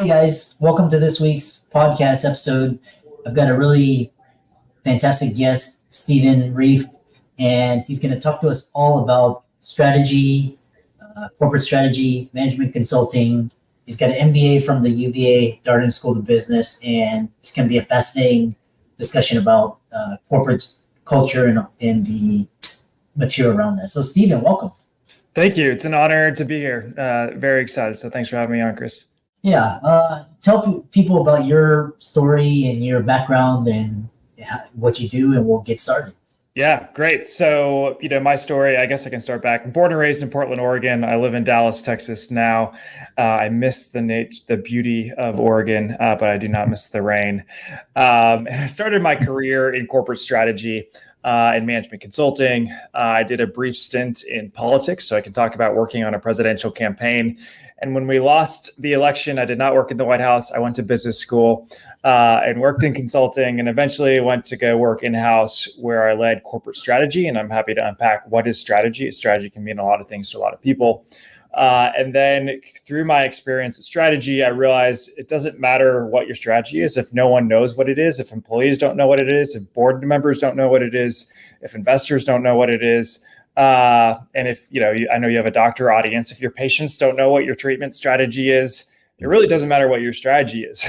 Hey guys, welcome to this week's podcast episode. I've got a really fantastic guest, Stephen Reiff, and he's going to talk to us all about strategy, corporate strategy, management consulting. He's got an MBA from the UVA Darden School of Business, and it's going to be a fascinating discussion about corporate culture and the material around that. So, Stephen, welcome. Thank you. It's an honor to be here. Very excited. So thanks for having me on, Chris. Yeah, tell people about your story and your background and what you do, and we'll get started. Yeah, great. So, my story, I guess I can start back. Born and raised in Portland, Oregon. I live in Dallas, Texas now. I miss the beauty of Oregon, but I do not miss the rain. And I started my career in corporate strategy and management consulting. I did a brief stint in politics, so I can talk about working on a presidential campaign. And when we lost the election, I did not work in the White House. I went to business school and worked in consulting, and eventually went to go work in-house where I led corporate strategy. And I'm happy to unpack what is strategy. Strategy can mean a lot of things to a lot of people. And then through my experience at strategy, I realized it doesn't matter what your strategy is if no one knows what it is, if employees don't know what it is, if board members don't know what it is, if investors don't know what it is. And if, I know you have a doctor audience, if your patients don't know what your treatment strategy is, it really doesn't matter what your strategy is.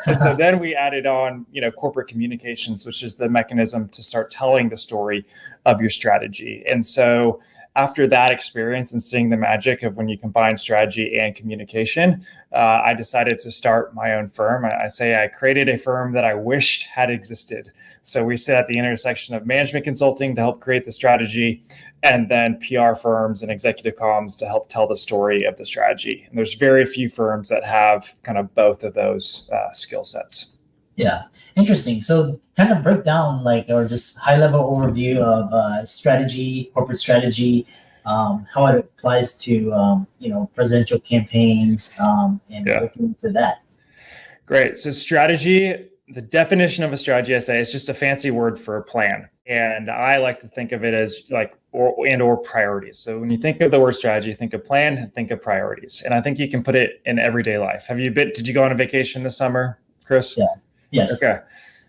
And so then we added on, corporate communications, which is the mechanism to start telling the story of your strategy. And so after that experience and seeing the magic of when you combine strategy and communication, I decided to start my own firm. I say I created a firm that I wished had existed. So we sit at the intersection of management consulting to help create the strategy, and then PR firms and executive comms to help tell the story of the strategy. And there's very few firms that have kind of both of those skill sets. Yeah, interesting. So kind of break down or just high level overview of strategy, corporate strategy, how it applies to, presidential campaigns and looking into that. Great. So strategy, the definition of a strategy, I say, is just a fancy word for a plan. And I like to think of it as or priorities. So when you think of the word strategy, think of plan and think of priorities. And I think you can put it in everyday life. Did you go on a vacation this summer, Chris? Yeah. Yes. Okay.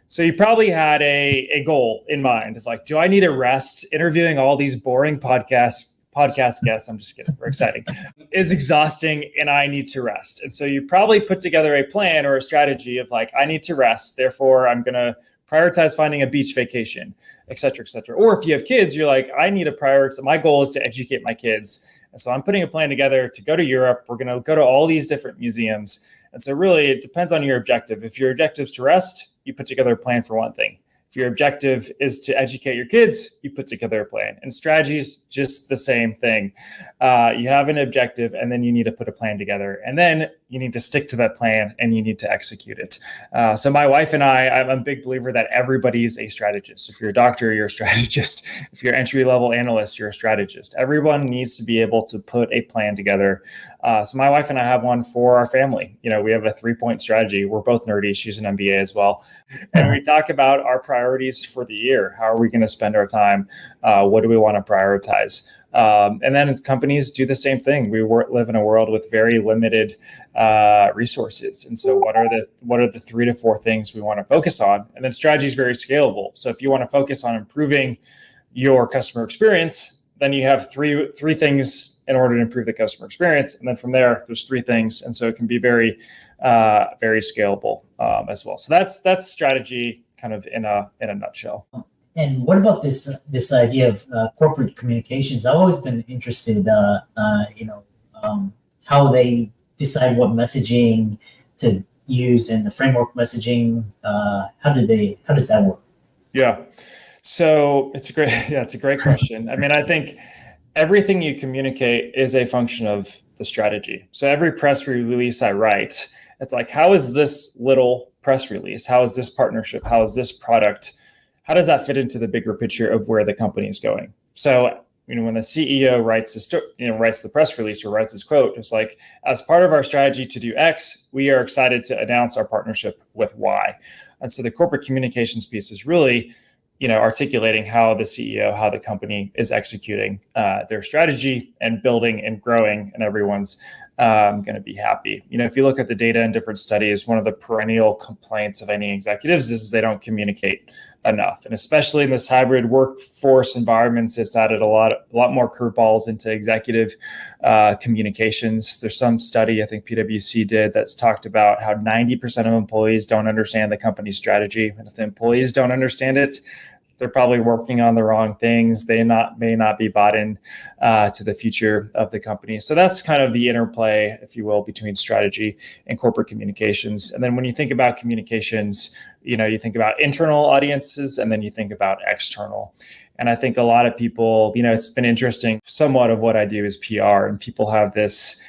So you probably had a goal in mind. Do I need a rest? Interviewing all these boring podcast guests, I'm just kidding, we're exciting, is exhausting and I need to rest. And so you probably put together a plan or a strategy of I need to rest. Therefore, I'm going to prioritize finding a beach vacation, et cetera, et cetera. Or if you have kids, you're I need to prioritize. My goal is to educate my kids. And so I'm putting a plan together to go to Europe. We're going to go to all these different museums. And so really, it depends on your objective. If your objective is to rest, you put together a plan for one thing. If your objective is to educate your kids, you put together a plan. And strategy is just the same thing. You have an objective, and then you need to put a plan together. And then you need to stick to that plan, and you need to execute it. So my wife and I'm a big believer that everybody's a strategist. If you're a doctor, you're a strategist. If you're an entry-level analyst, you're a strategist. Everyone needs to be able to put a plan together. So my wife and I have one for our family. We have a 3-point strategy. We're both nerdy. She's an MBA as well. And we talk about our priorities for the year. How are we going to spend our time? What do we want to prioritize? And then companies do the same thing. We live in a world with very limited resources. And so what are the 3 to 4 things we want to focus on? And then strategy is very scalable. So if you want to focus on improving your customer experience, then you have three things in order to improve the customer experience. And then from there, there's 3 things. And so it can be very, very scalable as well. So that's strategy kind of in a nutshell. And what about this idea of corporate communications? I've always been interested, how they decide what messaging to use and the framework messaging. How does that work? Yeah. So it's a great question. I mean, I think everything you communicate is a function of the strategy. So every press release I write, it's how is this little press release? How is this partnership? How is this product? How does that fit into the bigger picture of where the company is going? So, when the CEO writes the press release or writes his quote, it's as part of our strategy to do X, we are excited to announce our partnership with Y. And so the corporate communications piece is really, articulating how the CEO, how the company is executing their strategy and building and growing, and everyone's going to be happy. If you look at the data in different studies, one of the perennial complaints of any executives is they don't communicate enough. And especially in this hybrid workforce environments, it's added a lot more curveballs into executive communications. There's some study I think PwC did that's talked about how 90% of employees don't understand the company's strategy. And if the employees don't understand it, they're probably working on the wrong things. They may not be bought in to the future of the company. So that's kind of the interplay, if you will, between strategy and corporate communications. And then when you think about communications, you think about internal audiences, and then you think about external. And I think a lot of people, it's been interesting. Somewhat of what I do is PR, and people have this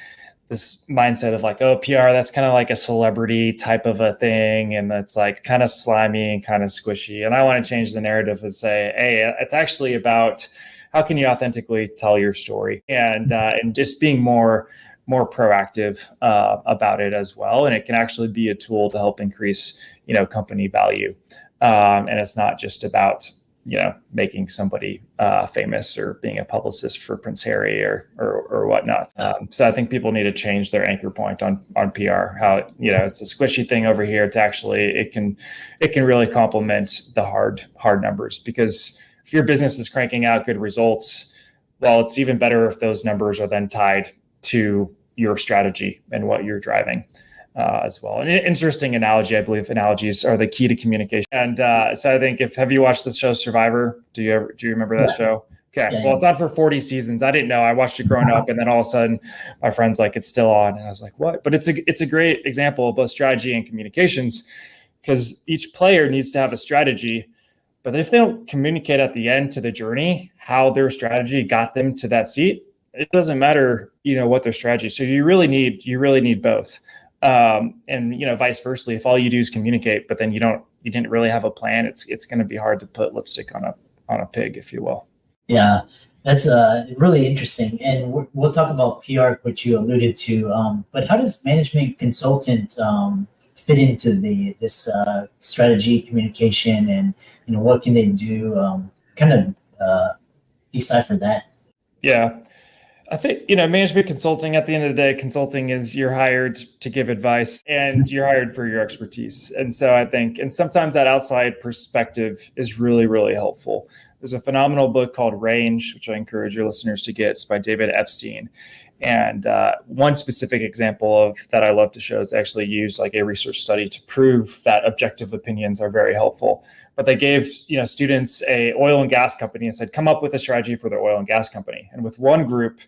mindset of like, oh, PR, that's kind of like a celebrity type of a thing. And that's like kind of slimy and kind of squishy. And I want to change the narrative and say, hey, it's actually about how can you authentically tell your story, and just being more proactive about it as well. And it can actually be a tool to help increase, company value. And it's not just about, making somebody famous or being a publicist for Prince Harry or whatnot. So I think people need to change their anchor point on PR. How it's a squishy thing over here. To actually it can really complement the hard numbers, because if your business is cranking out good results, well, it's even better if those numbers are then tied to your strategy and what you're driving. As well. An interesting analogy, I believe analogies are the key to communication. And so I think have you watched the show Survivor? Do you remember that show? Okay. Yeah, well, it's on for 40 seasons. I didn't know. I watched it growing up, and then all of a sudden my friend's like, it's still on. And I was like, what? But it's a great example of both strategy and communications, because each player needs to have a strategy. But if they don't communicate at the end to the journey, how their strategy got them to that seat, it doesn't matter, what their strategy is. So you really need both. And vice versa, if all you do is communicate, but then you didn't really have a plan, it's going to be hard to put lipstick on a pig, if you will. Yeah, that's really interesting. And we'll talk about PR, which you alluded to. But how does management consultant fit into this strategy communication, and what can they do? Decipher that. Yeah. I think, management consulting, at the end of the day, consulting is you're hired to give advice and you're hired for your expertise. And so I think, and sometimes that outside perspective is really, really helpful. There's a phenomenal book called Range, which I encourage your listeners to get. It's by David Epstein. And one specific example of that I love to show is they actually use like a research study to prove that objective opinions are very helpful. But they gave students a oil and gas company and said, come up with a strategy for the oil and gas company. And with one group,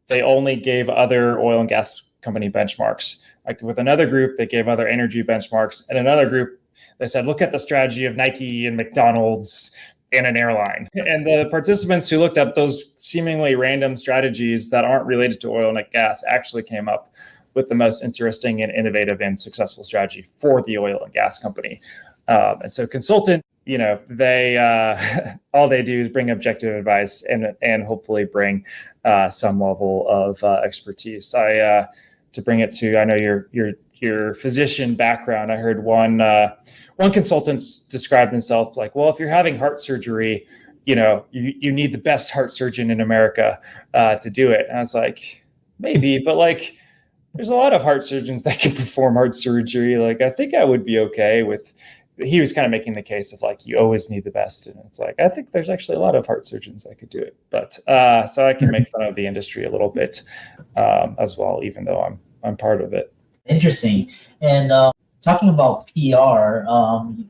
they only gave other oil and gas company benchmarks. Like with another group, they gave other energy benchmarks. And another group, they said, look at the strategy of Nike and McDonald's and an airline. And the participants who looked up those seemingly random strategies that aren't related to oil and gas actually came up with the most interesting and innovative and successful strategy for the oil and gas company. And so consultant, they all they do is bring objective advice and hopefully bring some level of expertise. To bring it to, I know your physician background, I heard one consultant described himself like, well, if you're having heart surgery, you need the best heart surgeon in America to do it. And I was like, maybe, but like, there's a lot of heart surgeons that can perform heart surgery. Like, I think I would be okay with. He was kind of making the case of like, you always need the best. And it's like, I think there's actually a lot of heart surgeons that could do it. But so I can make fun of the industry a little bit as well, even though I'm part of it. Interesting. And talking about PR,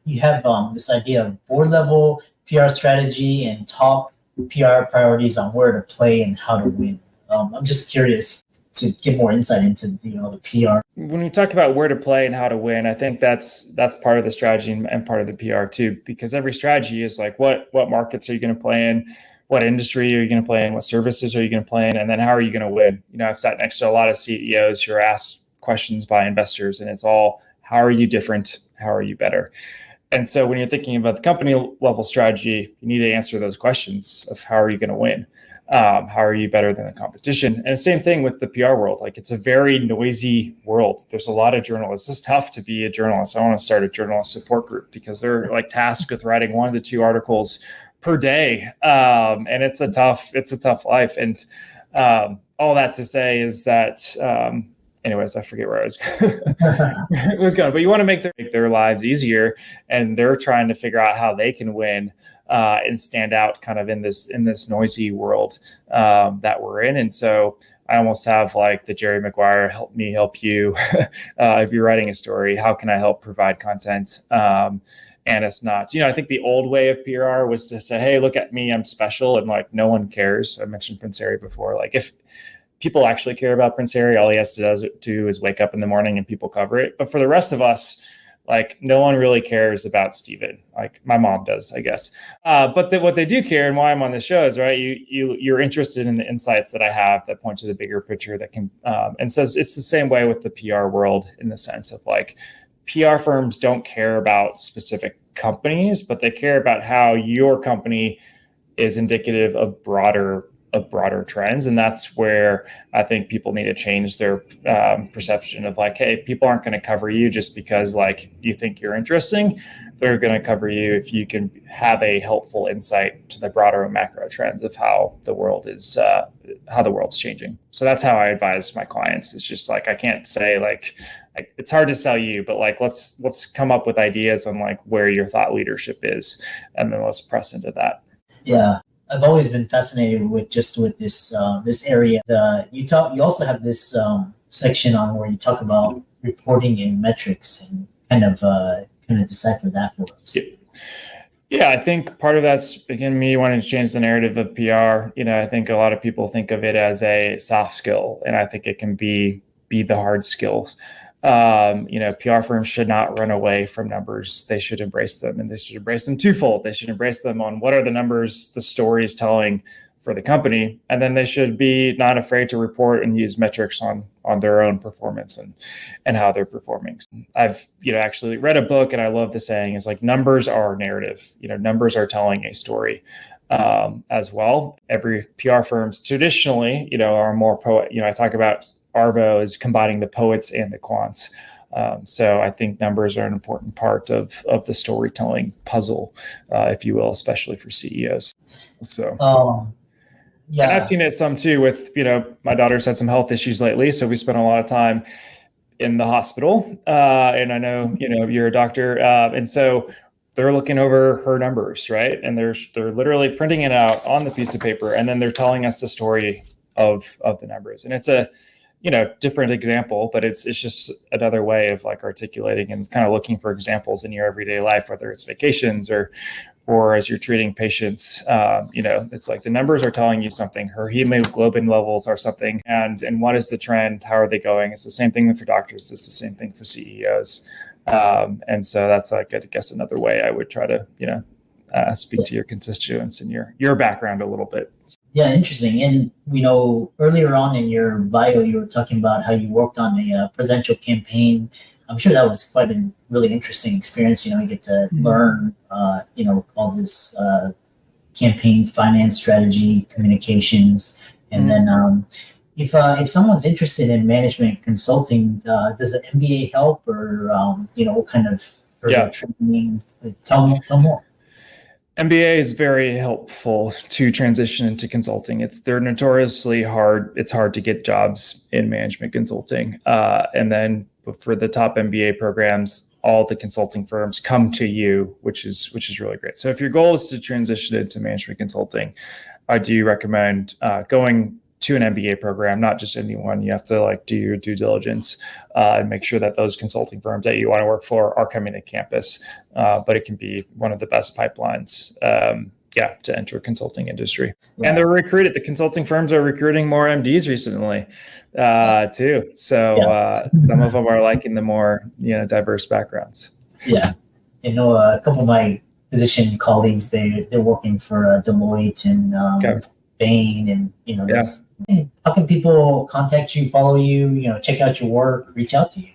you have this idea of board level PR strategy and top PR priorities on where to play and how to win. I'm just curious to get more insight into the PR. When we talk about where to play and how to win, I think that's part of the strategy and part of the PR too, because every strategy is like, what markets are you going to play in? What industry are you going to play in? What services are you going to play in? And then how are you going to win? I've sat next to a lot of CEOs who are asked questions by investors, and it's all, how are you different? How are you better? And so when you're thinking about the company level strategy, you need to answer those questions of how are you going to win? How are you better than the competition? And the same thing with the PR world. Like, it's a very noisy world. There's a lot of journalists. It's tough to be a journalist. I want to start a journalist support group because they're like tasked with writing 1 to 2 articles per day. And it's a tough life. And all that to say is that, anyways, I forget where I was going, but you want to make their lives easier, and they're trying to figure out how they can win and stand out kind of in this noisy world that we're in. And so I almost have like the Jerry Maguire, help me help you. If you're writing a story, how can I help provide content? And it's not, I think the old way of PR was to say, hey, look at me, I'm special. And like, no one cares. I mentioned Prince Harry before. Like if people actually care about Prince Harry, all he has to do is wake up in the morning and people cover it. But for the rest of us, like no one really cares about Steven. Like my mom does, I guess. But what they do care, and why I'm on this show is, right, you're interested in the insights that I have that point to the bigger picture that can, and so it's the same way with the PR world in the sense of like, PR firms don't care about specific companies, but they care about how your company is indicative of broader trends. And that's where I think people need to change their perception of like, hey, people aren't going to cover you just because like you think you're interesting. They're going to cover you if you can have a helpful insight to the broader macro trends of how the world is, how the world's changing. So that's how I advise my clients. It's just like, I can't say like it's hard to sell you, but like, let's come up with ideas on like where your thought leadership is. And then let's press into that. Yeah. I've always been fascinated with this this area. You also have this section on where you talk about reporting and metrics and kind of decipher that for us. Yeah, I think part of that's again me wanting to change the narrative of PR. I think a lot of people think of it as a soft skill, and I think it can be the hard skills. PR firms should not run away from numbers. They should embrace them, and they should embrace them twofold. They should embrace them on what are the numbers the story is telling for the company, and then they should be not afraid to report and use metrics on their own performance and how they're performing. I've actually read a book, and I love the saying is like numbers are narrative. Numbers are telling a story as well. Every PR firms traditionally, are more poet. I talk about Arvo is combining the poets and the quants. So I think numbers are an important part of the storytelling puzzle, if you will, especially for CEOs. So, yeah. And I've seen it some too with, my daughter's had some health issues lately. So we spent a lot of time in the hospital. And I know, you're a doctor. And so they're looking over her numbers, right? And they're literally printing it out on the piece of paper. And then they're telling us the story of the numbers. And it's a, different example, but it's just another way of like articulating and kind of looking for examples in your everyday life, whether it's vacations or as you're treating patients. It's like the numbers are telling you something. Her hemoglobin levels are something, and what is the trend? How are they going? It's the same thing for doctors. It's the same thing for CEOs. And so that's like, I guess, another way I would try to, speak to your constituents and your background a little bit. Yeah, interesting. And, earlier on in your bio, you were talking about how you worked on a presidential campaign. I'm sure that was quite a really interesting experience. You get to learn, all this campaign finance strategy, communications. And then if someone's interested in management consulting, does an MBA help or, what kind of training? Tell more. MBA is very helpful to transition into consulting. They're notoriously hard. It's hard to get jobs in management consulting. And then for the top MBA programs, all the consulting firms come to you, which is really great. So if your goal is to transition into management consulting, I do recommend going to an MBA program, not just anyone. You have to do your due diligence and make sure that those consulting firms that you want to work for are coming to campus. But it can be one of the best pipelines, to enter a consulting industry. Yeah. And the consulting firms are recruiting more MDs recently too. So some of them are liking the more diverse backgrounds. Yeah, a couple of my physician colleagues, they're working for Deloitte and Bain, and how can people contact you, follow you, check out your work, reach out to you?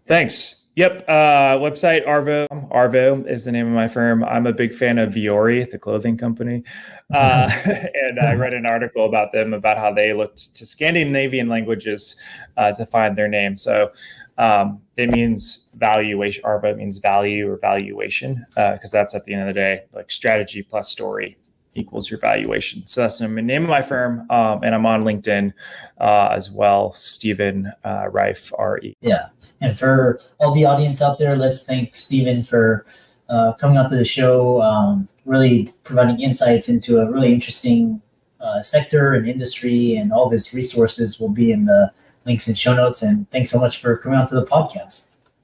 Thanks. Yep. Website Arvo. Arvo is the name of my firm. I'm a big fan of Viore, the clothing company. And I read an article about them, about how they looked to Scandinavian languages to find their name. So it means valuation. Arvo means value or valuation, because that's at the end of the day, like strategy plus story equals your valuation. So that's the name of my firm. And I'm on LinkedIn as well, Stephen Reiff, R-E. Yeah. And for all the audience out there, let's thank Stephen for coming out to the show, really providing insights into a really interesting sector and industry, and all of his resources will be in the links and show notes. And thanks so much for coming out to the podcast.